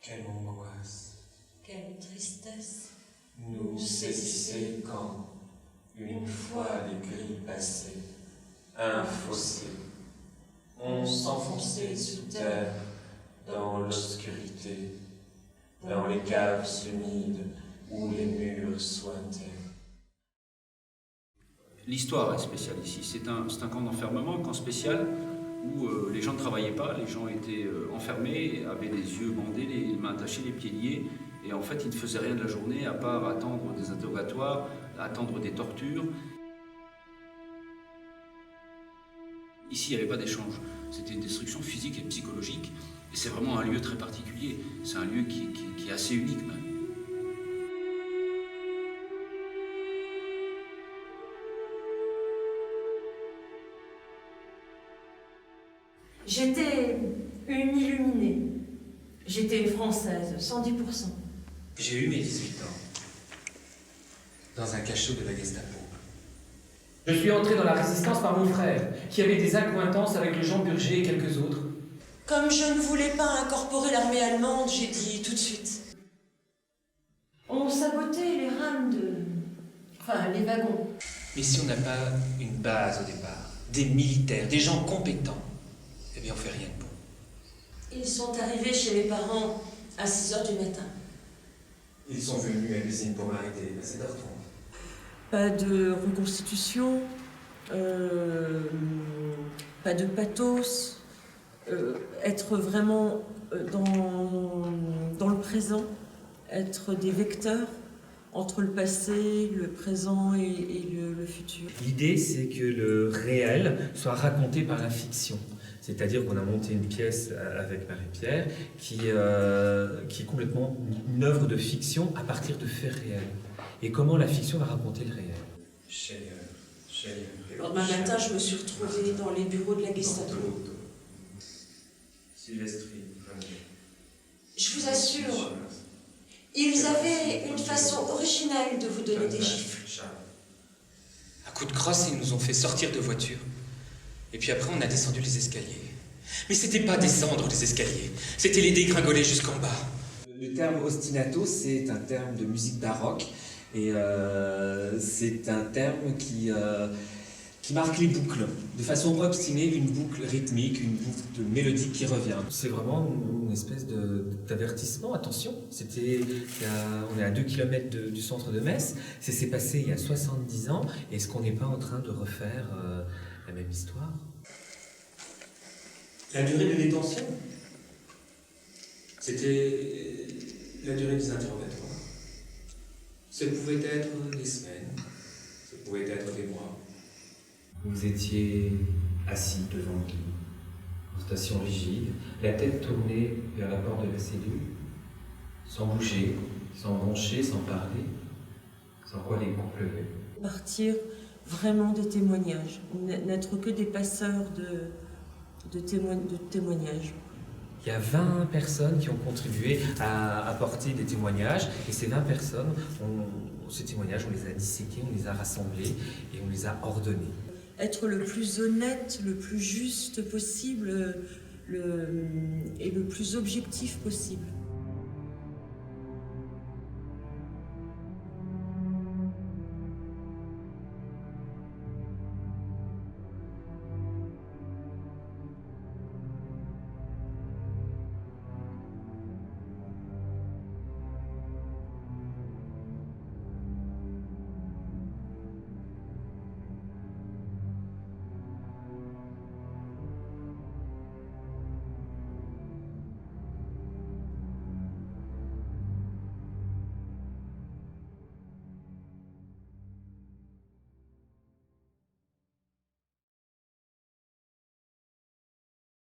Quelle angoisse. Quelle tristesse. Nous saisissait quand, une fois les grilles passées, un fossé, on s'enfonçait sous terre, dans l'obscurité, dans les caves humides où les murs sointaient. L'histoire est spéciale ici. C'est un camp d'enfermement, un camp spécial où les gens ne travaillaient pas, les gens étaient enfermés, avaient les yeux bandés, les mains attachées, les pieds liés. Et en fait, ils ne faisaient rien de la journée à part attendre des interrogatoires, attendre des tortures. Ici, il n'y avait pas d'échange. C'était une destruction physique et psychologique. Et c'est vraiment un lieu très particulier. C'est un lieu qui est assez unique même. J'étais une illuminée. J'étais une Française, 110%. J'ai eu mes 18 ans, dans un cachot de la Gestapo. Je suis entré dans la résistance par mon frère, qui avait des accointances avec le Jean Burger et quelques autres. Comme je ne voulais pas incorporer l'armée allemande, j'ai dit tout de suite. On sabotait les rames les wagons. Mais si on n'a pas une base au départ, des militaires, des gens compétents, eh bien on fait rien de bon. Ils sont arrivés chez mes parents à 6h du matin. Ils sont venus à l'usine pour m'arrêter à 7h30. Pas de reconstitution, pas de pathos, être vraiment dans le présent, être des vecteurs entre le passé, le présent et le futur. L'idée, c'est que le réel soit raconté par la fiction. C'est-à-dire qu'on a monté une pièce avec Marie-Pierre qui est complètement une œuvre de fiction à partir de faits réels. Et comment la fiction va raconter le réel. Le lendemain matin, je me suis retrouvée dans les bureaux de la Gestapo. Je vous assure, ils avaient une façon originale de vous donner des gifles. À coups de crosse, ils nous ont fait sortir de voiture. Et puis après, on a descendu les escaliers. Mais c'était pas descendre les escaliers, c'était les dégringoler jusqu'en bas. Le terme ostinato, c'est un terme de musique baroque. Et c'est un terme qui marque les boucles. De façon obstinée, une boucle rythmique, une boucle mélodique qui revient. C'est vraiment une espèce d'avertissement. Attention, on est à 2 km du centre de Metz. Ça s'est passé il y a 70 ans. Est-ce qu'on n'est pas en train de refaire la même histoire? La durée de détention, c'était la durée des interrogatoires. Ça pouvait être des semaines, ça pouvait être des mois. Vous étiez assis devant le lit, en station rigide, la tête tournée vers la porte de la cellule, sans bouger, sans broncher, sans parler, sans quoi les coups pleuvaient. Partir vraiment des témoignages, n'être que des passeurs de témoignages. Il y a 20 personnes qui ont contribué à apporter des témoignages, et ces 20 personnes, ces témoignages, on les a disséqués, on les a rassemblés et on les a ordonnés. Être le plus honnête, le plus juste possible et le plus objectif possible.